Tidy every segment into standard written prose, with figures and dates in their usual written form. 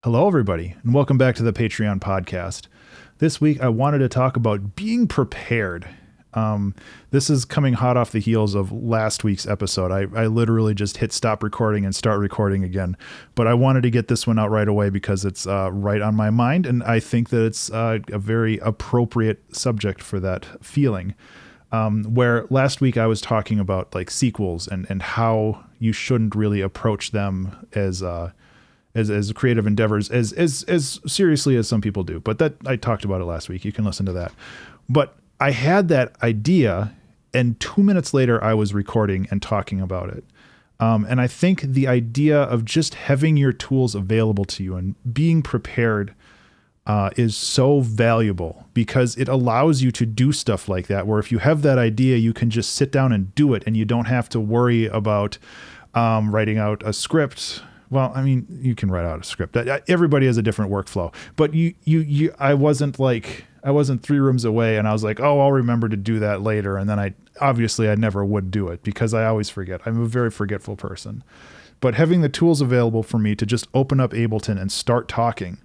Hello, everybody, and welcome back to the Patreon podcast. This week, I wanted to talk about being prepared. This is coming hot off the heels of last week's episode. I literally just hit stop recording and start recording again, but I wanted to get this one out right away because it's right on my mind, and I think that it's a very appropriate subject for that feeling. Where last week I was talking about like sequels and how you shouldn't really approach them as creative endeavors as seriously as some people do. But that I talked about it last week. You can listen to that. But I had that idea, and 2 minutes later I was recording and talking about it. And I think the idea of just having your tools available to you and being prepared is so valuable because it allows you to do stuff like that, where if you have that idea, you can just sit down and do it, and you don't have to worry about writing out a script. Well, I mean, you can write out a script. Everybody has a different workflow, but I wasn't 3 rooms away and I was like, oh, I'll remember to do that later. And then I never would do it because I always forget. I'm a very forgetful person, but having the tools available for me to just open up Ableton and start talking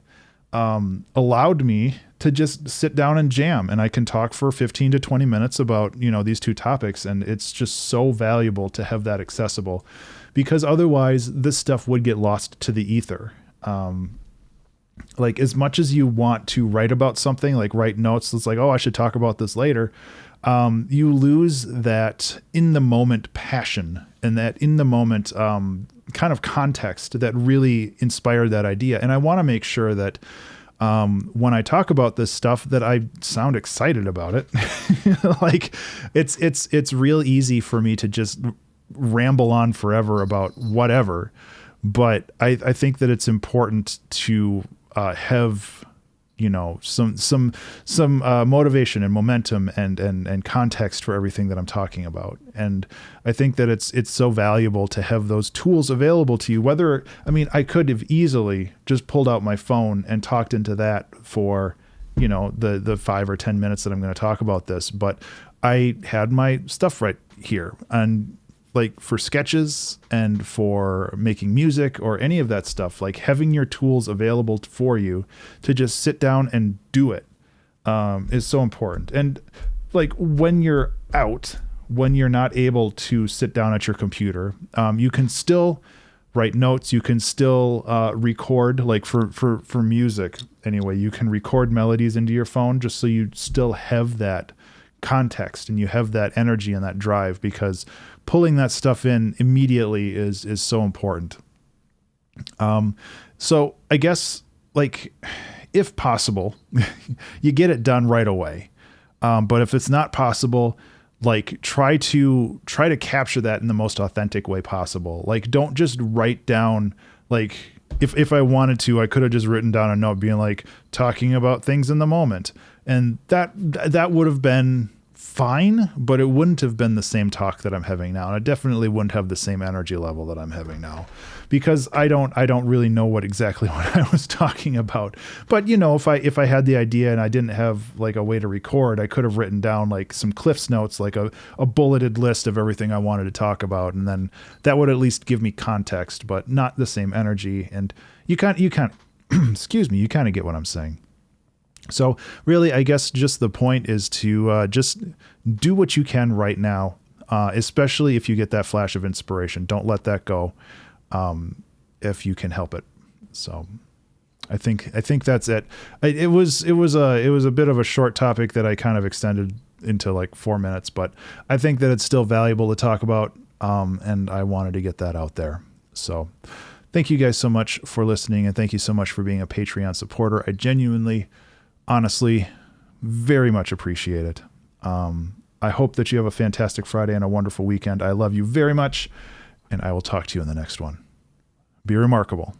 allowed me to just sit down and jam, and I can talk for 15 to 20 minutes about, these two topics. And it's just so valuable to have that accessible, because otherwise this stuff would get lost to the ether. Like as much as you want to write about something, like write notes, it's like, oh, I should talk about this later. You lose that in the moment passion and that in the moment kind of context that really inspired that idea. And I want to make sure that when I talk about this stuff that I sound excited about it. Like it's real easy for me to just ramble on forever about whatever. But I think that it's important to have some motivation and momentum and context for everything that I'm talking about. And I think that it's so valuable to have those tools available to you. I could have easily just pulled out my phone and talked into that for, the 5 or 10 minutes that I'm going to talk about this, but I had my stuff right here. And like for sketches and for making music or any of that stuff, like having your tools available for you to just sit down and do it is so important. And like when you're out, when you're not able to sit down at your computer, you can still write notes. You can still record, like for music anyway, you can record melodies into your phone just so you still have that context and you have that energy and that drive, because pulling that stuff in immediately is so important. So I guess, like, if possible, you get it done right away. But if it's not possible, like try to capture that in the most authentic way possible. Like, don't just write down, like, if I wanted to, I could have just written down a note being like talking about things in the moment. And that would have been fine, but it wouldn't have been the same talk that I'm having now. And I definitely wouldn't have the same energy level that I'm having now, because I don't really know exactly what I was talking about. But if I had the idea and I didn't have like a way to record, I could have written down like some Cliff's notes, like a bulleted list of everything I wanted to talk about. And then that would at least give me context, but not the same energy. And you can't, excuse me, you kind of get what I'm saying. So really, I guess just the point is to just do what you can right now, especially if you get that flash of inspiration. Don't let that go if you can help it. So I think that's it. It was a bit of a short topic that I kind of extended into like 4 minutes, but I think that it's still valuable to talk about, and I wanted to get that out there. So thank you guys so much for listening, and thank you so much for being a Patreon supporter. I genuinely, honestly, very much appreciate it. I hope that you have a fantastic Friday and a wonderful weekend. I love you very much, and I will talk to you in the next one. Be remarkable.